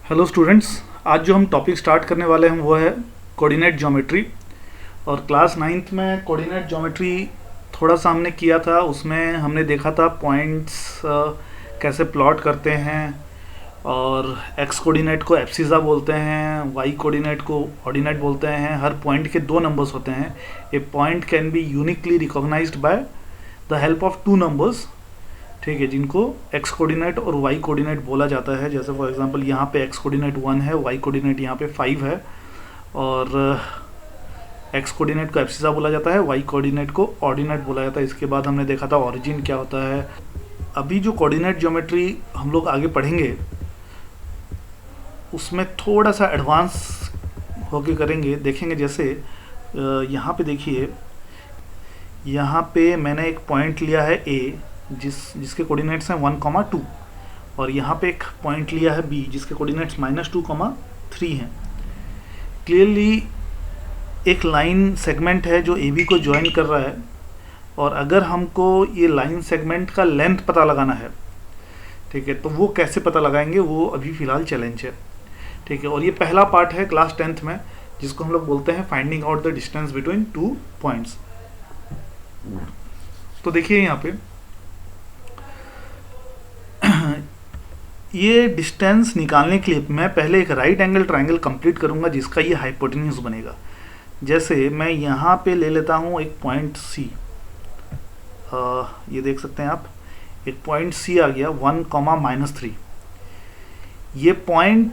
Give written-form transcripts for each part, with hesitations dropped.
Hello students, आज जो हम टॉपिक स्टार्ट करने वाले हैं वो है कोऑर्डिनेट ज्योमेट्री। और क्लास नाइन्थ में कोऑर्डिनेट ज्योमेट्री थोड़ा सा हमने किया था। उसमें हमने देखा था पॉइंट्स कैसे प्लॉट करते हैं, और एक्स कोऑर्डिनेट को एब्सिसा बोलते हैं, वाई कोऑर्डिनेट को ऑर्डिनेट बोलते हैं। हर पॉइंट के दो नंबर्स होते हैं। A point can be uniquely recognised by the help of two numbers, ठीक है, जिनको एक्स कोऑर्डिनेट और वाई कोऑर्डिनेट बोला जाता है। जैसे फॉर एग्जांपल यहाँ पे एक्स कोऑर्डिनेट 1 है, वाई कोऑर्डिनेट यहाँ पे 5 है, और एक्स कोऑर्डिनेट को एब्सिसा बोला जाता है, वाई कोऑर्डिनेट को ऑर्डिनेट बोला जाता है। इसके बाद हमने देखा था ऑरिजिन क्या होता है। अभी जो कोऑर्डिनेट ज्योमेट्री हम लोग आगे पढ़ेंगे उसमें थोड़ा सा एडवांस होके करेंगे, देखेंगे। जैसे यहाँ पे देखिए, यहाँ पे मैंने एक पॉइंट लिया है ए, जिसके कोऑर्डिनेट्स हैं 1,2, और यहाँ पे एक पॉइंट लिया है बी जिसके कोऑर्डिनेट्स -2,3 हैं। क्लियरली एक लाइन सेगमेंट है जो ए बी को ज्वाइन कर रहा है, और अगर हमको ये लाइन सेगमेंट का लेंथ पता लगाना है, ठीक है, तो वो कैसे पता लगाएंगे, वो अभी फ़िलहाल चैलेंज है, ठीक है। और ये पहला पार्ट है क्लास 10th में, जिसको हम लोग बोलते हैं finding out the distance between two points. तो देखिए यहाँ पे ये डिस्टेंस निकालने के लिए मैं पहले एक राइट एंगल ट्रायंगल कंप्लीट करूंगा जिसका ये हाइपोटेन्यूज बनेगा। जैसे मैं यहाँ पे ले लेता हूँ एक पॉइंट सी, ये देख सकते हैं आप, एक पॉइंट सी आ गया 1,-3। ये पॉइंट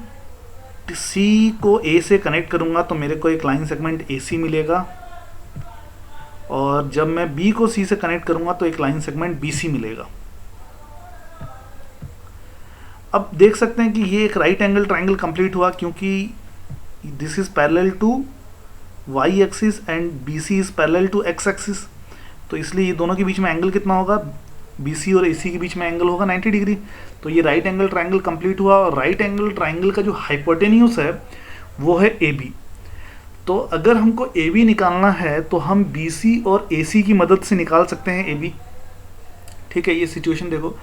सी को ए से कनेक्ट करूंगा तो मेरे को एक लाइन सेगमेंट ए सी मिलेगा, और जब मैं बी को सी से कनेक्ट करूंगा तो एक लाइन सेगमेंट बी सी मिलेगा। अब देख सकते हैं कि ये एक राइट एंगल ट्रायंगल कंप्लीट हुआ, क्योंकि this is parallel to Y axis and B C is parallel to X axis. तो इसलिए ये दोनों के बीच में एंगल कितना होगा, बी सी और ए सी के बीच में एंगल होगा 90 डिग्री। तो ये राइट एंगल ट्रायंगल कंप्लीट हुआ, और राइट एंगल ट्रायंगल का जो हाइपोटेन्यूज है वो है ए बी। तो अगर हमको ए बी निकालना है तो हम बी सी और ए सी की मदद से निकाल सकते हैं ए बी, ठीक है। ये सिचुएशन देखो,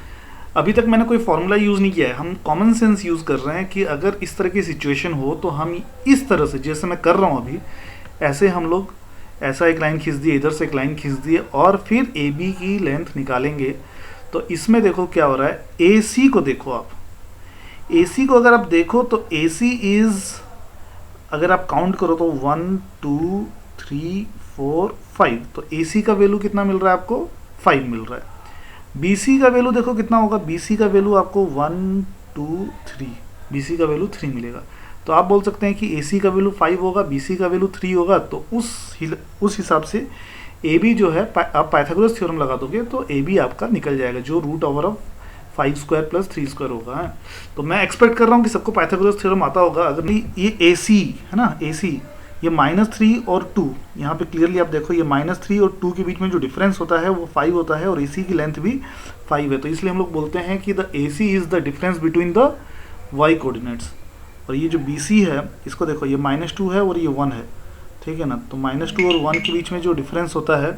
अभी तक मैंने कोई फॉर्मूला यूज़ नहीं किया है, हम कॉमन सेंस यूज़ कर रहे हैं कि अगर इस तरह की सिचुएशन हो तो हम इस तरह से, जैसे मैं कर रहा हूँ अभी, ऐसे हम लोग ऐसा एक लाइन खींच दिए, इधर से एक लाइन खींच दिए, और फिर ए बी की लेंथ निकालेंगे। तो इसमें देखो क्या हो रहा है, ए सी को देखो आप, ए सी को अगर आप देखो तो ए सी इज़, अगर आप काउंट करो तो 1 2 3 4 5, तो ए सी का वैल्यू कितना मिल रहा है आपको, 5 मिल रहा है। BC का वैल्यू देखो कितना होगा, BC का वैल्यू आपको 1 2 3, BC का वैल्यू 3 मिलेगा। तो आप बोल सकते हैं कि AC का वैल्यू 5 होगा, BC का वैल्यू 3 होगा। तो उस हिसाब से AB जो है, आप पाइथागोरस थ्योरम लगा दोगे तो AB आपका निकल जाएगा, जो √5² + 3² होगा। तो मैं एक्सपेक्ट कर रहा हूँ कि सबको पाइथागोरस थ्योरम आता होगा। अगर ये AC है ना, AC ये -3 और 2, यहाँ पे क्लियरली आप देखो, ये -3 और 2 के बीच में जो डिफरेंस होता है वो 5 होता है, और AC की लेंथ भी 5 है। तो इसलिए हम लोग बोलते हैं कि the AC is the difference between the y coordinates. और ये जो BC है, इसको देखो, ये -2 है और ये 1 है, ठीक है ना। तो -2 और 1 के बीच में जो डिफरेंस होता है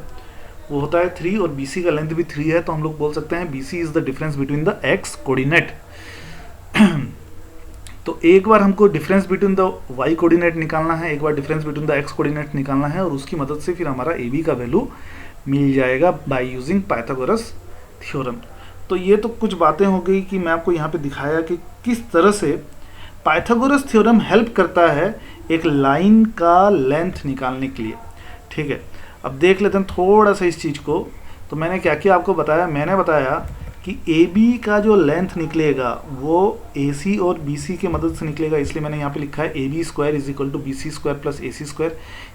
वो होता है 3, और BC का लेंथ भी 3 है। तो हम लोग बोल सकते हैं BC is the difference between the x coordinate. तो एक बार हमको difference between the y coordinate निकालना है, एक बार difference between the x coordinate निकालना है, और उसकी मदद से फिर हमारा ए बी का वैल्यू मिल जाएगा बाय यूजिंग पाइथागोरस थ्योरम। तो ये तो कुछ बातें हो गई कि मैं आपको यहाँ पे दिखाया कि किस तरह से पाइथागोरस थ्योरम हेल्प करता है एक लाइन का लेंथ निकालने के लिए, ठीक है। अब देख लेते हैं थोड़ा सा इस चीज़ को। तो मैंने क्या क्या आपको बताया, मैंने बताया कि ए बी का जो लेंथ निकलेगा वो ए सी और बी सी की मदद से निकलेगा, इसलिए मैंने यहाँ पे लिखा है AB² = BC² + AC²।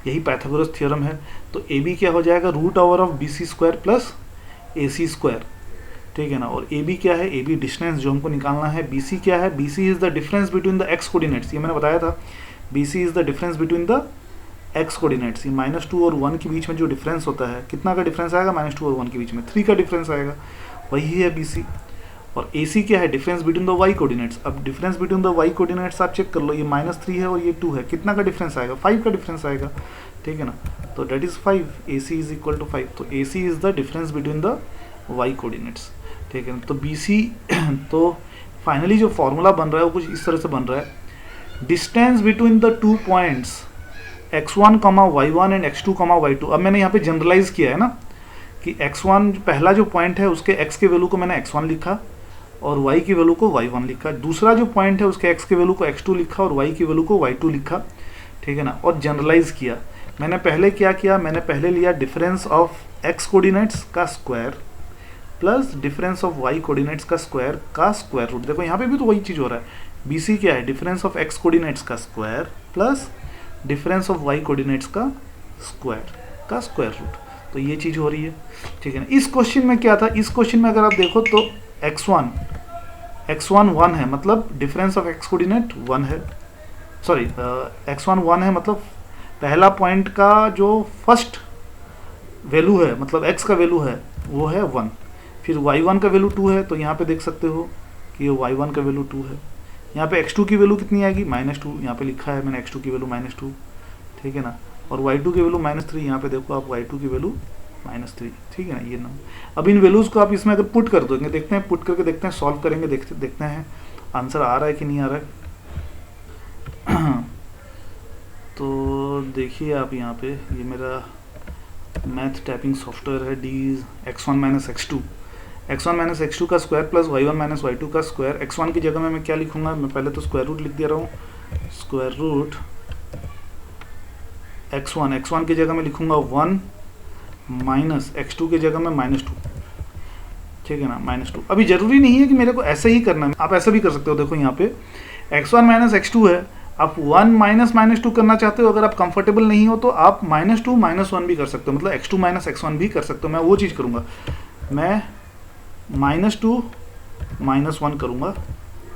यही पाइथागोरस थ्योरम है। तो ए बी क्या हो जाएगा, √BC² + AC², ठीक है ना। और ए बी क्या है, ए बी डिस्टेंस जो हमको निकालना है। BC क्या है, BC is the difference between the x coordinates, ये मैंने बताया था। BC is the difference between the x coordinates. ये -2 और 1 के बीच में जो डिफरेंस होता है, कितना का डिफरेंस आएगा, -2 और 1 के बीच में 3 का डिफरेंस आएगा, वही है BC। और AC क्या है, difference between the y coordinates. अब difference between the y coordinates आप चेक कर लो, ये -3 है और ये 2 है, कितना का डिफरेंस आएगा, 5 का डिफरेंस आएगा, ठीक है ना। तो that is 5, AC is equal to 5। तो AC is the difference between the y coordinates, ठीक है ना। तो BC तो फाइनली जो फॉर्मूला बन रहा है वो कुछ इस तरह से बन रहा है distance between the two points x1 कमा y1 एंड x2 कमा y2। अब मैंने यहाँ पे जनरलाइज किया है ना कि x1 पहला जो पॉइंट है उसके x के वैल्यू को मैंने x1 लिखा और y की वैल्यू को y1 लिखा। दूसरा जो पॉइंट है उसके x के वैल्यू को x2 लिखा और y की वैल्यू को y2 लिखा, ठीक है ना, और जनरलाइज किया। मैंने पहले क्या किया, मैंने पहले लिया डिफरेंस ऑफ x कोऑर्डिनेट्स का square plus difference of y coordinates का स्क्वायर रूट। देखो यहाँ पे भी तो वही चीज़ हो रहा है। BC क्या है, डिफरेंस ऑफ x कोऑर्डिनेट्स का square plus difference of y coordinates का स्क्वायर रूट। तो ये चीज़ हो रही है, ठीक है ना। इस क्वेश्चन में क्या था, इस क्वेश्चन में अगर आप देखो तो x1 1 है, मतलब डिफरेंस ऑफ x कोऑर्डिनेट 1 है, सॉरी x1 1 है, मतलब पहला पॉइंट का जो फर्स्ट वैल्यू है, मतलब x का वैल्यू है वो है 1। फिर y1 का वैल्यू 2 है, तो यहाँ पे देख सकते हो कि ये y1 का वैल्यू 2 है। यहाँ पे x2 की वैल्यू कितनी आएगी, -2, यहाँ पे लिखा है मैंने x2 की वैल्यू -2, ठीक है ना। और y2 की वैल्यू -3, यहाँ पे देखो आप y2 की वैल्यू -3, ठीक है ना। ये नंबर, अब इन वैल्यूज़ को आप इसमें अगर पुट कर दोगे, देखते हैं पुट करके देखते हैं, सॉल्व करेंगे, देखते हैं आंसर आ रहा है कि नहीं आ रहा है। तो देखिए आप यहाँ पे, ये मेरा मैथ टाइपिंग सॉफ्टवेयर है, डी x1 - x2 का स्क्वायर प्लस y1 - y2 का स्क्वायर। x1 की जगह में मैं क्या लिखूंगा, मैं पहले तो स्क्वायर रूट लिख दे रहा हूँ, स्क्वायर रूट x1 की जगह में लिखूंगा 1 माइनस x2 की जगह में -2, ठीक है ना, -2। अभी जरूरी नहीं है कि मेरे को ऐसे ही करना है, आप ऐसा भी कर सकते हो। देखो यहाँ पे x1 - x2 है, आप 1 माइनस -2 करना चाहते हो, अगर आप कंफर्टेबल नहीं हो तो आप -2 - 1 भी कर सकते हो, मतलब x2 - x1 भी कर सकते हो। मैं वो चीज़ करूँगा, मैं -2 - 1 करूँगा,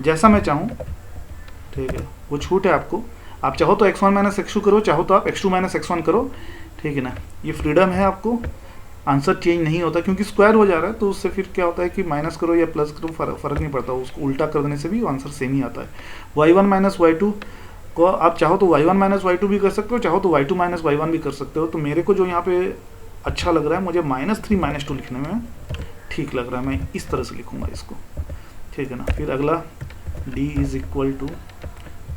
जैसा मैं चाहूँ, ठीक है। वो छूट है आपको, आप चाहो तो x1 - x2 करो, चाहो तो आप x2 - x1 करो, ठीक है ना। ये फ्रीडम है आपको, आंसर चेंज नहीं होता क्योंकि स्क्वायर हो जा रहा है, तो उससे फिर क्या होता है कि माइनस करो या प्लस करो फर्क नहीं पड़ता, उसको उल्टा कर देने से भी आंसर सेम ही आता है। y1 - y2 को आप चाहो तो y1 - y2 भी कर सकते हो, चाहो तो y2 - y1 भी कर सकते हो। तो मेरे को जो यहाँ पे अच्छा लग रहा है, मुझे -3 - 2 लिखने में ठीक लग रहा है, मैं इस तरह से लिखूँगा इसको, ठीक है ना। फिर अगला d =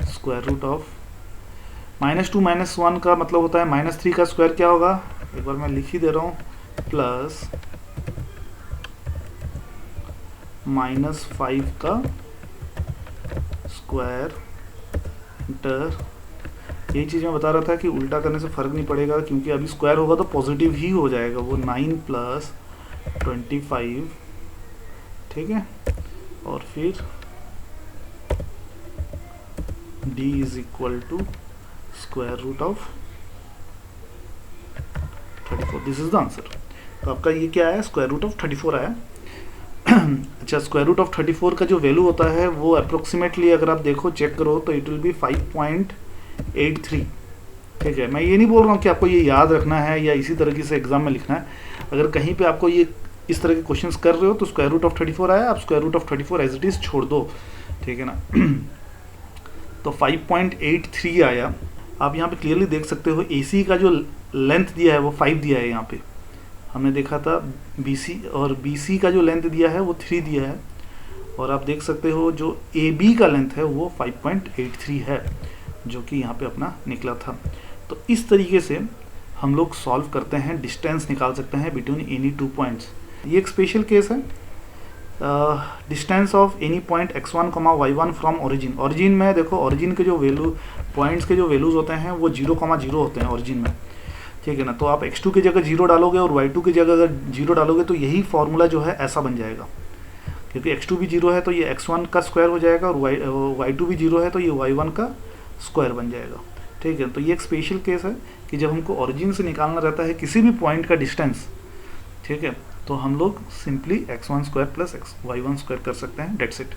स्क्वायर रूट ऑफ -2 - 1 का मतलब होता है -3 का स्क्वायर क्या होगा, एक बार मैं लिख ही दे रहा हूँ, प्लस -5 का स्क्वायर इंटर। यही चीज़ मैं बता रहा था कि उल्टा करने से फ़र्क नहीं पड़ेगा, क्योंकि अभी स्क्वायर होगा तो पॉजिटिव ही हो जाएगा, वो 9 + 25, ठीक है। और फिर d = square root of 34, this is the answer. तो आपका ये क्या आया, स्क्वायर रूट ऑफ 34 आया। अच्छा, स्क्वायर रूट ऑफ 34 का जो वैल्यू होता है वो अप्रोक्सीमेटली अगर आप देखो, चेक करो, तो इट विल बी 5.83, ठीक है। मैं ये नहीं बोल रहा हूँ कि आपको ये याद रखना है या इसी तरीके से एग्जाम में लिखना है। अगर कहीं पे आपको ये इस तरह के क्वेश्चंस कर रहे हो तो स्क्वायर रूट ऑफ 34 आया, आप square root of 34 as it is छोड़ दो, ठीक है ना। तो 5.83 आया। आप यहाँ पे क्लियरली देख सकते हो AC का जो लेंथ दिया है वो 5 दिया है, यहाँ पे हमने देखा था BC, और BC का जो लेंथ दिया है वो 3 दिया है, और आप देख सकते हो जो AB का लेंथ है वो 5.83 है, जो कि यहाँ पे अपना निकला था। तो इस तरीके से हम लोग सॉल्व करते हैं, डिस्टेंस निकाल सकते हैं बिटवीन एनी 2 पॉइंट्स। ये एक स्पेशल केस है, distance of any point x1, y1 from origin में देखो, ओरिजिन के जो वैल्यू, पॉइंट्स के जो वैल्यूज होते हैं वो 0,0 होते हैं ओरिजिन में, ठीक है ना। तो आप x2 की जगह 0 डालोगे और y2 की जगह अगर 0 डालोगे तो यही फॉर्मूला जो है ऐसा बन जाएगा, क्योंकि x2 भी 0 है तो ये x1 का स्क्वायर हो जाएगा, और y2 भी 0 है तो ये y1 का स्क्वायर बन जाएगा, ठीक है। तो ये एक स्पेशल केस है कि जब हमको ओरिजिन से निकालना रहता है किसी भी पॉइंट का डिस्टेंस, ठीक है, तो हम लोग simply x1 square plus y1 square कर सकते हैं, डेट्स इट।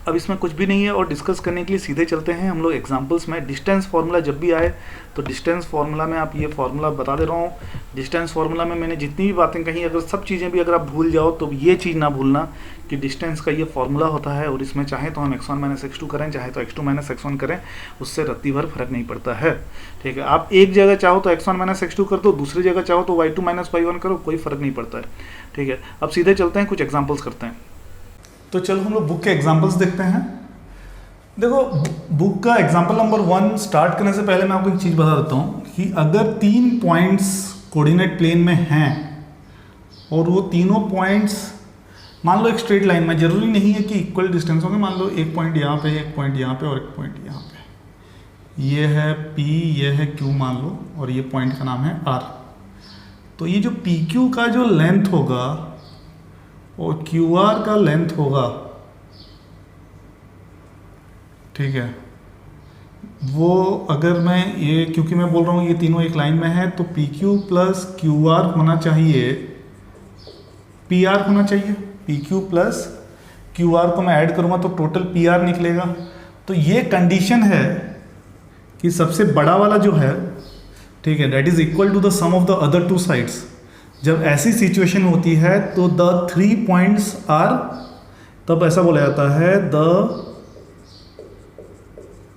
अब इसमें कुछ भी नहीं है, और डिस्कस करने के लिए सीधे चलते हैं हम लोग एग्जांपल्स में। डिस्टेंस फार्मूला जब भी आए तो डिस्टेंस फार्मूला में आप ये फार्मूला बता दे रहा हूँ। डिस्टेंस फार्मूला में मैंने जितनी भी बातें कही, अगर सब चीज़ें भी अगर आप भूल जाओ तो ये चीज़ ना भूलना कि डिस्टेंस का ये फार्मूला होता है, और इसमें चाहे तो हम x1 - x2 करें, चाहे तो x2 - x1 करें, उससे रत्ती भर फर्क नहीं पड़ता है, ठीक है। आप एक जगह चाहो तो x1 - x2 कर दो, दूसरी जगह चाहो तो y2 - y1 करो, कोई फर्क नहीं पड़ता है, ठीक है। अब सीधे चलते हैं, कुछ एग्जाम्पल्स करते हैं। तो चलो हम लोग बुक के एग्जाम्पल्स देखते हैं। देखो, बुक का एग्जाम्पल नंबर 1 स्टार्ट करने से पहले मैं आपको एक चीज़ बता देता हूँ कि अगर 3 पॉइंट्स कोऑर्डिनेट प्लेन में हैं और वो तीनों पॉइंट्स मान लो एक स्ट्रेट लाइन में, जरूरी नहीं है कि इक्वल डिस्टेंस होंगे, मान लो एक पॉइंट यहाँ पे, एक पॉइंट यहाँ पे और एक पॉइंट यहाँ पे, ये है P, ये है Q मान लो, और ये पॉइंट का नाम है R। तो ये जो PQ का जो लेंथ होगा और QR का लेंथ होगा, ठीक है, वो अगर मैं ये, क्योंकि मैं बोल रहा हूँ ये तीनों एक लाइन में है, तो PQ प्लस QR होना चाहिए, PR होना चाहिए। PQ प्लस QR को मैं ऐड करूँगा तो टोटल PR निकलेगा। तो ये कंडीशन है कि सबसे बड़ा वाला जो है, ठीक है, that is equal to the sum of the other two sides. जब ऐसी सिचुएशन होती है तो द 3 पॉइंट्स आर, तब ऐसा बोला जाता है the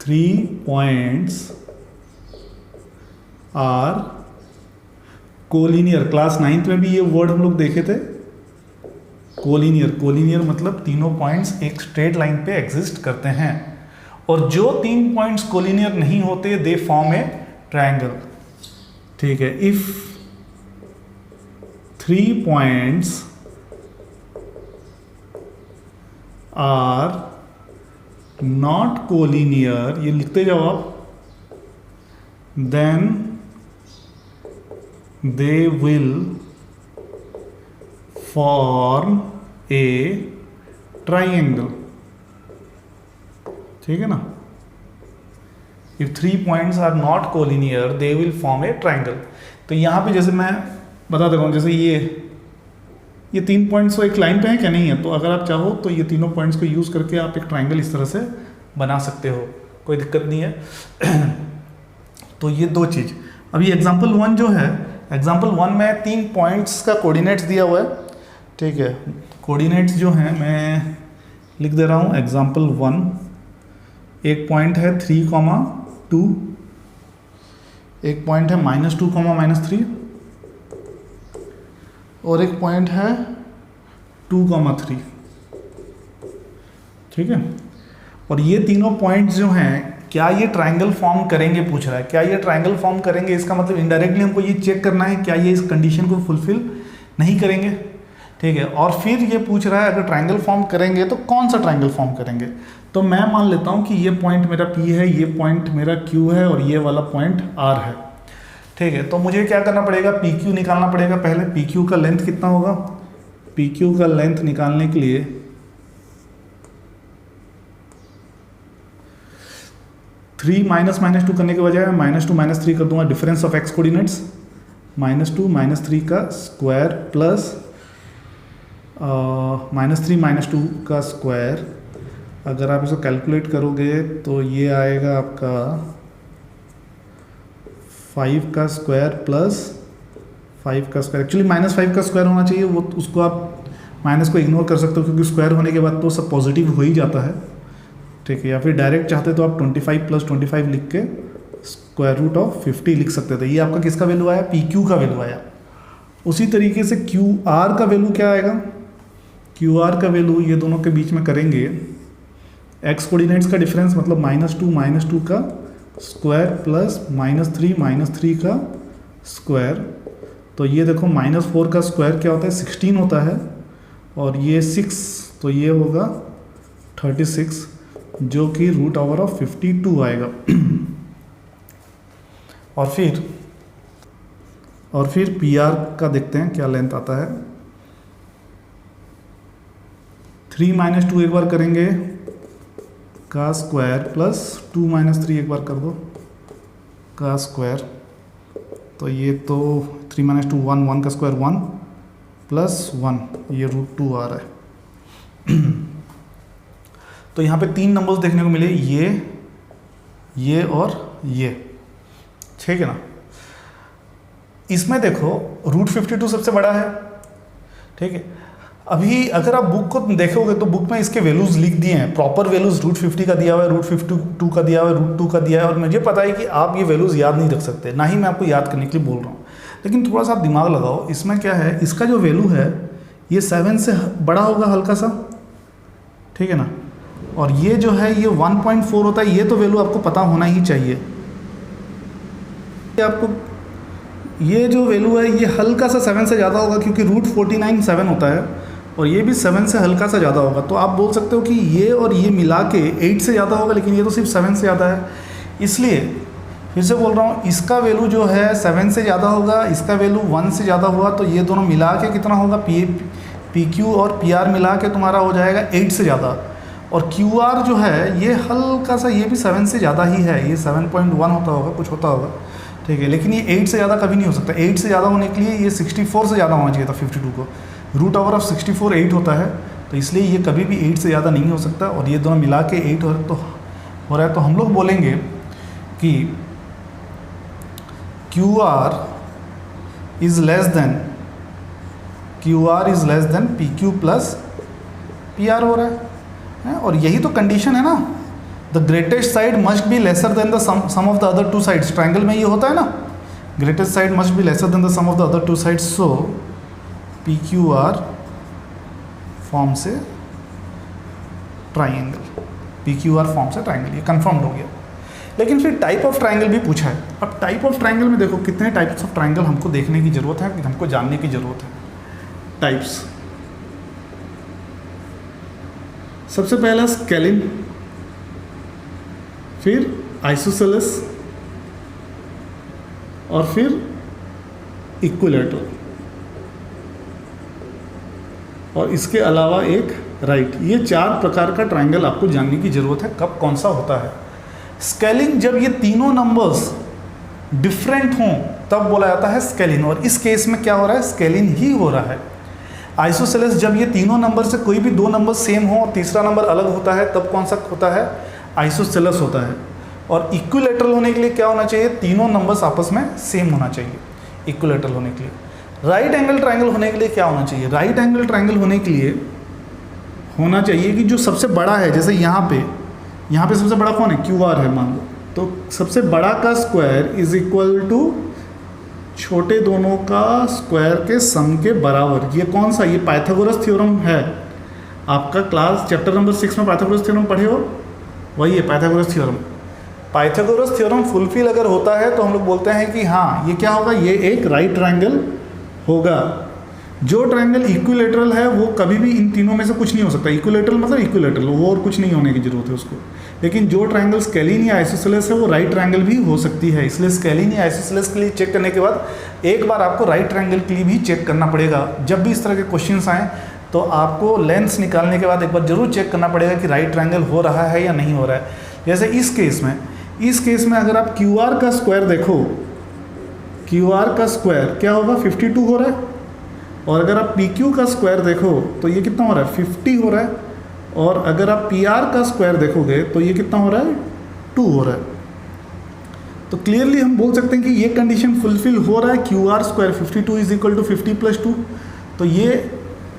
3 points are collinear. Class 9th में भी ये वर्ड हम लोग देखे थे, कोलिनियर। कोलिनियर मतलब तीनों पॉइंट्स एक स्ट्रेट लाइन पे एग्जिस्ट करते हैं, और जो 3 पॉइंट्स कोलिनियर नहीं होते दे फॉर्म ए ट्रायंगल। ठीक है, if 3 points are not collinear, ये लिखते जाओ आप, then they will form a triangle. ठीक है ना, if 3 points are not collinear they will form a triangle. तो यहां पे जैसे मैं बता दे रहा हूं, जैसे ये 3 पॉइंट्स तो एक लाइन पे हैं क्या, नहीं है, तो अगर आप चाहो तो ये तीनों पॉइंट्स को यूज करके आप एक ट्राइंगल इस तरह से बना सकते हो, कोई दिक्कत नहीं है। तो ये 2 चीज। अभी एग्जाम्पल 1 जो है, एग्जाम्पल 1 में 3 पॉइंट्स का कोऑर्डिनेट्स दिया हुआ है। ठीक है, कोऑर्डिनेट्स जो हैं मैं लिख दे रहा हूँ। एग्जाम्पल 1, एक पॉइंट है 3,2, एक पॉइंट है -2, -3, और एक पॉइंट है 2,3। ठीक है, और ये तीनों पॉइंट्स जो हैं, क्या ये ट्रायंगल फॉर्म करेंगे, पूछ रहा है, क्या ये ट्रायंगल फॉर्म करेंगे। इसका मतलब इनडायरेक्टली हमको ये चेक करना है क्या ये इस कंडीशन को फुलफिल नहीं करेंगे। ठीक है, और फिर ये पूछ रहा है अगर ट्रायंगल फॉर्म करेंगे तो कौन सा ट्रायंगल फॉर्म करेंगे। तो मैं मान लेता हूँ कि ये पॉइंट मेरा P है, ये पॉइंट मेरा Q है, और ये वाला पॉइंट R है। ठीक है, तो मुझे क्या करना पड़ेगा, PQ निकालना पड़ेगा पहले। PQ का लेंथ कितना होगा, PQ का लेंथ निकालने के लिए 3 -2 करने के बजाय -2 -3 कर दूंगा, डिफरेंस ऑफ एक्स कोऑर्डिनेट्स, -2 -3 का स्क्वायर प्लस -3 -2 का स्क्वायर। अगर आप इसको कैलकुलेट करोगे तो ये आएगा आपका 5 का स्क्वायर प्लस 5 का स्क्वायर। एक्चुअली -5 का स्क्वायर होना चाहिए, वो उसको आप माइनस को इग्नोर कर सकते हो क्योंकि स्क्वायर होने के बाद तो सब पॉजिटिव हो ही जाता है। ठीक है, या फिर डायरेक्ट चाहते तो आप 25 + 25 लिख के √50 लिख सकते थे। ये आपका किसका वैल्यू आया, PQ का वैल्यू आया। उसी तरीके से QR का वैल्यू क्या आएगा, QR का वैल्यू ये दोनों के बीच में करेंगे, एक्स कोऑर्डिनेट्स का डिफरेंस मतलब -2 का स्क्वायर प्लस -3 -3 का स्क्वायर। तो ये देखो -4 का स्क्वायर क्या होता है, 16 होता है, और ये 6, तो ये होगा 36, जो कि √52 आएगा। और फिर PR का देखते हैं क्या लेंथ आता है। 3 - 2 एक बार करेंगे का स्क्वायर प्लस 2 - 3 एक बार कर दो का स्क्वायर। तो ये तो 3 - 2 1 का स्क्वायर 1 प्लस 1, ये √2 आ रहा है। तो यहाँ पे 3 नंबर्स देखने को मिले, ये और ये। ठीक है ना, इसमें देखो √52 सबसे बड़ा है। ठीक है, अभी अगर आप बुक को देखोगे तो बुक में इसके वैल्यूज लिख दिए हैं, प्रॉपर वैल्यूज √50 का दिया हुआ है, √52 का दिया हुआ है, √2 का दिया है, और मुझे पता है कि आप ये वैल्यूज याद नहीं रख सकते, ना ही मैं आपको याद करने के लिए बोल रहा हूँ, लेकिन थोड़ा सा आप दिमाग लगाओ। इसमें क्या है, इसका जो वैल्यू है ये 7 से बड़ा होगा हल्का सा, ठीक है ना, और ये जो है ये 1.4 होता है, ये तो वैल्यू आपको पता होना ही चाहिए। आपको ये जो वैल्यू है ये हल्का सा 7 से ज़्यादा होगा, क्योंकि रूट 49 7 होता है, और ये भी 7 से हल्का सा ज़्यादा होगा। तो आप बोल सकते हो कि ये और ये मिला के 8 से ज़्यादा होगा, लेकिन ये तो सिर्फ 7 से ज़्यादा है। इसलिए फिर से बोल रहा हूँ, इसका वैल्यू जो है 7 से ज़्यादा होगा, इसका वैल्यू 1 से ज़्यादा हुआ, तो ये दोनों मिला के कितना होगा, पी क्यू और पी आर मिला के तुम्हारा हो जाएगा 8 से ज़्यादा। और क्यू आर जो है ये हल्का सा, ये भी 7 से ज़्यादा ही है, ये 7.1 होता होगा, कुछ होता होगा, ठीक है, लेकिन ये 8 से ज़्यादा कभी नहीं हो सकता। 8 से ज़्यादा होने के लिए ये 64 से ज़्यादा होना चाहिए था 52 को। रूट ओवर ऑफ 64 8 होता है, तो इसलिए ये कभी भी 8 से ज़्यादा नहीं हो सकता, और ये दोनों मिला के 8 हो रहा है। तो हम लोग बोलेंगे कि Q R is less than P Q plus P R हो रहा है। और यही तो कंडीशन है ना, the greatest side must be lesser than the sum of the other two sides. Triangle में ये होता है ना, greatest side must be lesser than the sum of the other two sides, so P Q R form से triangle, P Q R form से triangle, ये confirm हो गया। लेकिन फिर टाइप ऑफ ट्राइंगल भी पूछा है। अब टाइप ऑफ ट्राइंगल में देखो कितने टाइप्स ऑफ ट्राइंगल हमको देखने की ज़रूरत है, हमको जानने की ज़रूरत है। टाइप्स, सबसे पहला स्केलिन, फिर आइसोसेलेस, और फिर इक्विलैटरल, और इसके अलावा एक राइट। ये 4 प्रकार का ट्राइंगल आपको जानने की ज़रूरत है, कब कौन सा होता है। स्केलिंग, जब ये तीनों नंबर्स डिफरेंट हों तब बोला जाता है स्केलिन, और इस केस में क्या हो रहा है, स्केलिन ही हो रहा है। आइसोसेलेस, जब ये तीनों नंबर से कोई भी 2 नंबर सेम हो और तीसरा नंबर अलग होता है तब कौन सा होता है, आइसोसेलेस होता है। और इक्विलैटरल होने के लिए क्या होना चाहिए, तीनों नंबर्स आपस में सेम होना चाहिए इक्विलैटरल होने के लिए। राइट एंगल ट्राइंगल होने के लिए क्या होना चाहिए, राइट एंगल ट्राइंगल होने के लिए होना चाहिए कि जो सबसे बड़ा है, जैसे यहाँ पे सबसे बड़ा कौन है, क्यू आर है मान लो, तो सबसे बड़ा का स्क्वायर इज इक्वल टू छोटे दोनों का स्क्वायर के सम के बराबर। ये कौन सा, ये पाइथागोरस थ्योरम है, आपका क्लास चैप्टर नंबर 6 में पाइथागोरस थ्योरम पढ़े हो, वही है Pythagoras theorem. Pythagoras theorem fulfil अगर होता है तो हम लोग बोलते हैं कि हाँ ये क्या होगा, ये एक राइट ट्राइंगल होगा। जो ट्राइंगल इक्विलैटरल है वो कभी भी इन तीनों में से कुछ नहीं हो सकता। इक्विलैटरल मतलब इक्विलैटरल, वो और कुछ नहीं होने की जरूरत है उसको। लेकिन जो ट्राइंगल स्केलिन या आइसोसेलेस है वो राइट ट्राइंगल भी हो सकती है। इसलिए स्केलिन या आइसोसेलेस के लिए चेक करने के बाद एक बार आपको राइट ट्राइंगल के लिए भी चेक करना पड़ेगा। जब भी इस तरह के क्वेश्चंस आएँ तो आपको लेंथ्स निकालने के बाद एक बार जरूर चेक करना पड़ेगा कि राइट ट्राइंगल हो रहा है या नहीं हो रहा है। जैसे इस केस में अगर आप क्यू आर का स्क्वायर देखो, क्यू आर का स्क्वायर क्या होगा, 52 हो रहा है। और अगर आप पी क्यू का स्क्वायर देखो तो ये कितना हो रहा है, 50 हो रहा है। और अगर आप पी आर का स्क्वायर देखोगे तो ये कितना हो रहा है, 2 हो रहा है। तो क्लियरली हम बोल सकते हैं कि ये कंडीशन फुलफिल हो रहा है, Q R square 52 is equal to 50 plus 2। तो ये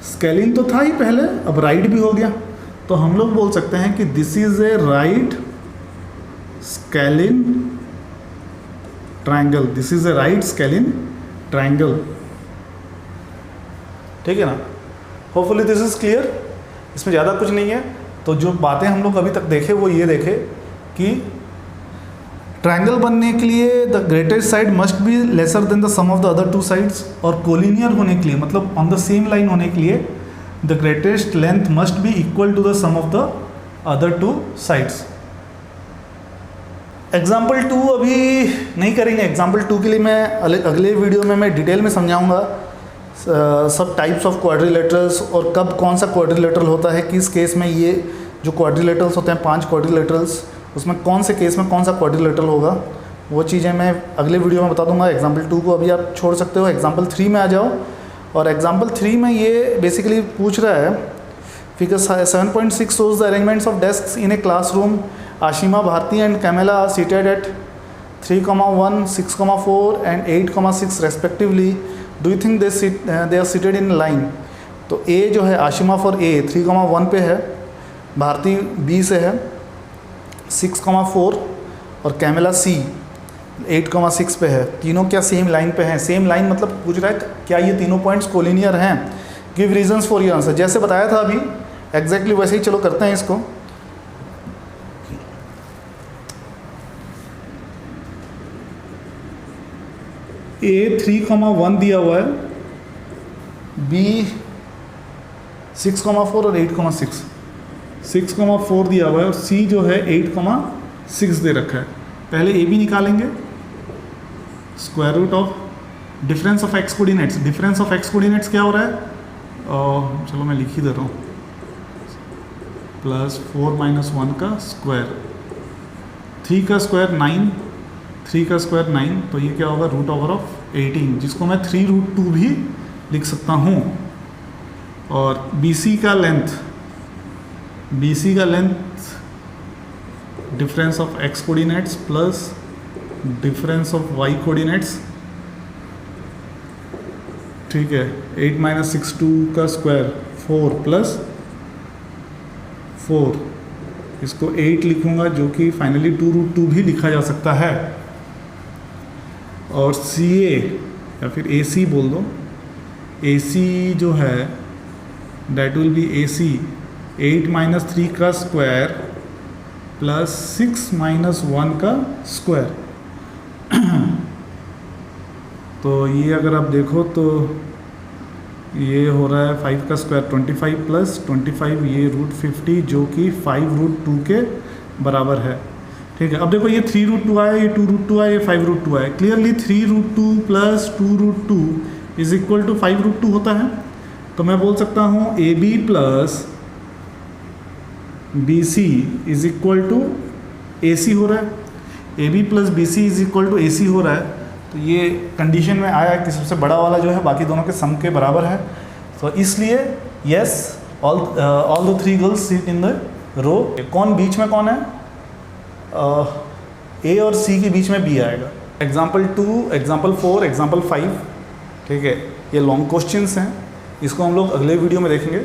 स्केलिन तो था ही पहले, अब राइट भी हो गया। तो हम लोग बोल सकते हैं कि this is a right scalene triangle, this is a right scalene triangle. ठीक है ना, होपफुली दिस इज क्लियर, इसमें ज़्यादा कुछ नहीं है। तो जो बातें हम लोग अभी तक देखे वो ये देखे कि ट्राइंगल बनने के लिए the greatest side must be lesser than the sum of the other two sides, और कोलिनियर होने के लिए मतलब ऑन द सेम लाइन होने के लिए the greatest length must be equal to the sum of the other two sides. Example 2 अभी नहीं करेंगे, एग्जाम्पल 2 के लिए मैं अगले वीडियो में मैं डिटेल में समझाऊंगा सब टाइप्स ऑफ क्वाड्रिलेटरल्स और कब कौन सा क्वाड्रिलेटरल होता है, किस केस में ये जो क्वाड्रिलेटरल्स होते हैं 5 क्वाड्रिलेटरल्स, उसमें कौन से केस में कौन सा क्वाड्रिलेटरल होगा, वो चीज़ें मैं अगले वीडियो में बता दूंगा। एग्जाम्पल 2 को अभी आप छोड़ सकते हो, एग्जाम्पल 3 में आ जाओ। और एग्जाम्पल 3 में ये बेसिकली पूछ रहा है, figure 7.6 shows the arrangements of desks in a classroom. Ashima, Bharti and Kamala are seated at 3,1, 6,4 and 8,6 respectively. Do you think they are seated in line? तो A जो है आशिमा फॉर A 3,1 पे है, भारती B से है 6,4 और कैमिला C 8,6 पे है। तीनों क्या सेम लाइन पे हैं? सेम लाइन मतलब पूछ रहा है क्या ये तीनों पॉइंट्स कोलिनियर हैं। Give reasons for your answer, जैसे बताया था अभी एग्जैक्टली वैसे ही चलो करते हैं इसको। A 3,1 दिया हुआ है, B 6,4 और 8,6, 6,4 दिया हुआ है, और C जो है 8,6 दे रखा है। पहले A B निकालेंगे, square root of difference of X coordinates. Difference of X coordinates क्या हो रहा है, चलो मैं लिख ही दे रहा हूँ, प्लस 4 माइनस 1 का स्क्वायर, 3 का स्क्वायर 9, 3 का स्क्वायर 9, तो ये क्या होगा, रूट ओवर ऑफ 18, जिसको मैं 3√2 भी लिख सकता हूँ। और BC का length, difference of X coordinates plus difference of Y coordinates, ठीक है, 8 माइनस 6 2 का स्क्वायर 4 प्लस 4, इसको 8 लिखूंगा, जो कि फाइनली 2√2 भी लिखा जा सकता है। और CA या फिर AC बोल दो, AC जो है that will be AC 8 minus 3 का स्क्वायर प्लस 6 माइनस 1 का स्क्वायर। तो ये अगर आप देखो तो ये हो रहा है 5 का स्क्वायर 25 प्लस 25, ये √50, जो कि 5√2 के बराबर है। ठीक है, अब देखो ये 3√2 आया, ये 2√2 आया, ये 5√2 आया। Clearly 3√2 plus 2√2 is equal to 5√2 होता है। तो मैं बोल सकता हूँ AB plus BC is equal to AC हो रहा है। AB plus BC is equal to AC हो रहा है। तो ये कंडीशन में आया कि सबसे बड़ा वाला जो है बाकी दोनों के सम के बराबर है। तो इसलिए yes, all the 3 girls sit in the row. कौन बीच में कौन है, A और C के बीच में B आएगा। एग्जाम्पल 2, एग्जाम्पल 4, एग्जाम्पल 5, ठीक है, ये लॉन्ग क्वेश्चंस हैं, इसको हम लोग अगले वीडियो में देखेंगे।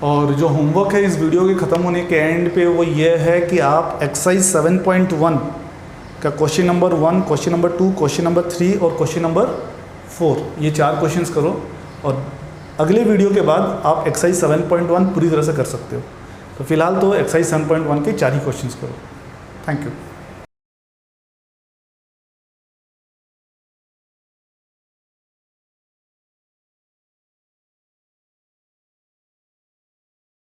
और जो होमवर्क है इस वीडियो के ख़त्म होने के एंड पे वो ये है कि आप एक्सरसाइज 7.1 का question number 1, question number 2, question number 3 और क्वेश्चन नंबर 4, ये 4 क्वेश्चंस करो। और अगले वीडियो के बाद आप एक्सरसाइज 7.1 पूरी तरह से कर सकते हो। तो फिलहाल तो एक्सरसाइज 7.1 के 4 ही क्वेश्चंस करो। Thank you.